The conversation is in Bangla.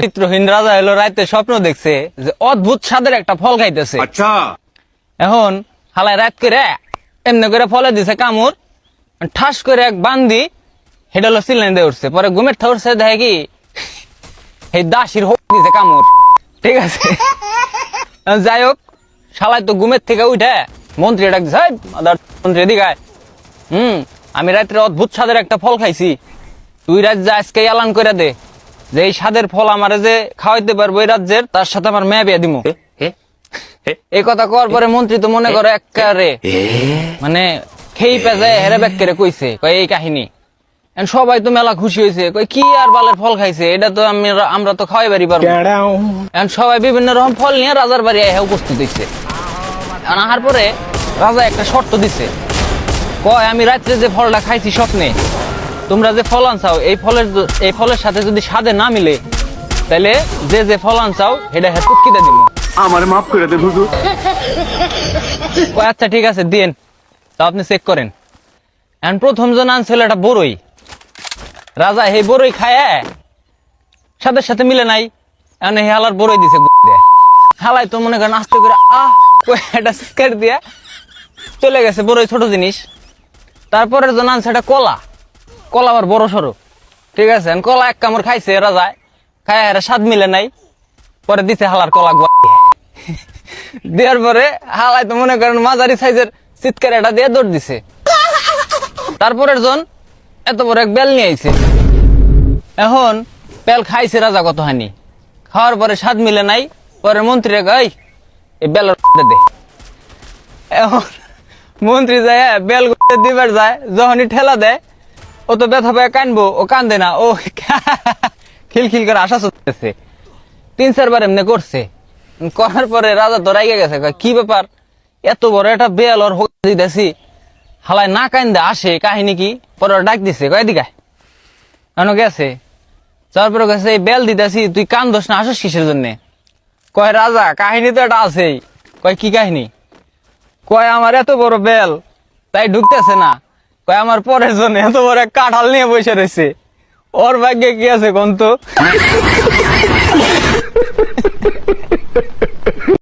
চিত্রহীন রাজা এলো রাতে স্বপ্ন দেখছে যে অদ্ভুত স্বাদের একটা ফল খাইতেছে। আচ্ছা এখন হালায় রাত করে এমনি করে ফলে দিছে কামড়, ঠাস করে এক বান্দি হেডা হলো সিলেন দিয়ে উঠছে। পরে ঘুমের থা উঠছে দেখে কি এই দাসির হোক দিছে কামড়। ঠিক আছে, যাই হোক শালায় তো ঘুমের থেকে উঠে মন্ত্রী ডাক দিছে, মন্ত্রী এদিকায়, আমি রাত্রে অদ্ভুত স্বাদের একটা ফল খাইছি, তুই রাত যা আজকে এলান করে দে যে এই স্বাদের ফল আমারে যে খাওয়াইতে পারবো এই রাজ্যের, তার সাথে আমার মেয়ে বিয়ে দিমু। এই কথা কওয়ার পরে মন্ত্রী তো মনে করে একেবারে মানে খেই পেঁচায় হেরে ব্যাক করে কইছে কয় এই কাহিনী। সবাই তো মেলা খুশি হয়েছে, কই কি আর বালের ফল খাইছে, এটা তো আমরা তো খাওয়াই বাড়ি পারবো। সবাই বিভিন্ন রকম ফল নিয়ে রাজার বাড়ি এসে উপস্থিত হয়েছে। আনার পরে রাজা একটা শর্ত দিছে, কয় আমি রাত্রে যে ফলটা খাইছি স্বপ্নে, তোমরা যে ফল আনছাও এই ফলের সাথে যদি স্বাদে না মিলে তাহলে যে ফল আনছাও এটা টুকিতে দিব। আমার মাফ করে দে হুজুর। আচ্ছা ঠিক আছে দিন, তা আপনি চেক করেন। এখন প্রথম জন আনছিল এটা বড়ই, রাজা এই বড়ই খায় সাথে সাথে মিলে নাই, এখন এই হালার বড়ই দিছে হালাই তো মনে করেন আস্তে করে এটা সিস্কার দিয়া চলে গেছে, বড়ই ছোট জিনিস। তারপরের জন আনছে এটা কলা, কলা আবার বড় সড়ো। ঠিক আছে, কলা এক কামড় খাইছে রাজা, খায় এটা স্বাদ মিলে নাই, পরে দিছে হালার কলা দেওয়ার পরে হালাই তো মনে করেন মাঝারি সাইজের চিৎকার এটা দিয়ে দৌড় দিছে। তারপরের জন এত বড় এক বেল নিয়ে আইছে, এখন বেল খাইছে রাজা কত হানি, খাওয়ার পরে স্বাদ মিলে নাই, পরে মন্ত্রী গাই এই বেল দে। এখন মন্ত্রী যায় বেল দিবার যায়, যখনই ঠেলা দেয় ও তো ব্যথা পায় কানবো, ও কান্দে না, ও খিলখিল করে আশা চলতেছে। 3-4 বার এমনি করছে, করার পরে রাজা তো রাইগে গেছে, কি ব্যাপার এত বড় একটা বেল ওর দিতেছি, হালায় না কান্দে আসে কাহিনী কি। পরে ডাক দিছে, কয় দিকে কেন গেছে, তারপরে গেছে এই বেল দিতেছি তুই কান্দোস না, আসস কিসের জন্য? কয় রাজা কাহিনী তো এটা আছেই। কয় কি কাহিনী? কয় আমার এত বড় বেল তাই ঢুকতেছে না, কয় আমার পরের জন্য এত বড় এক কাঁঠাল নিয়ে বসে রয়েছে, ওর ভাগ্যে কি আছে কোন তো।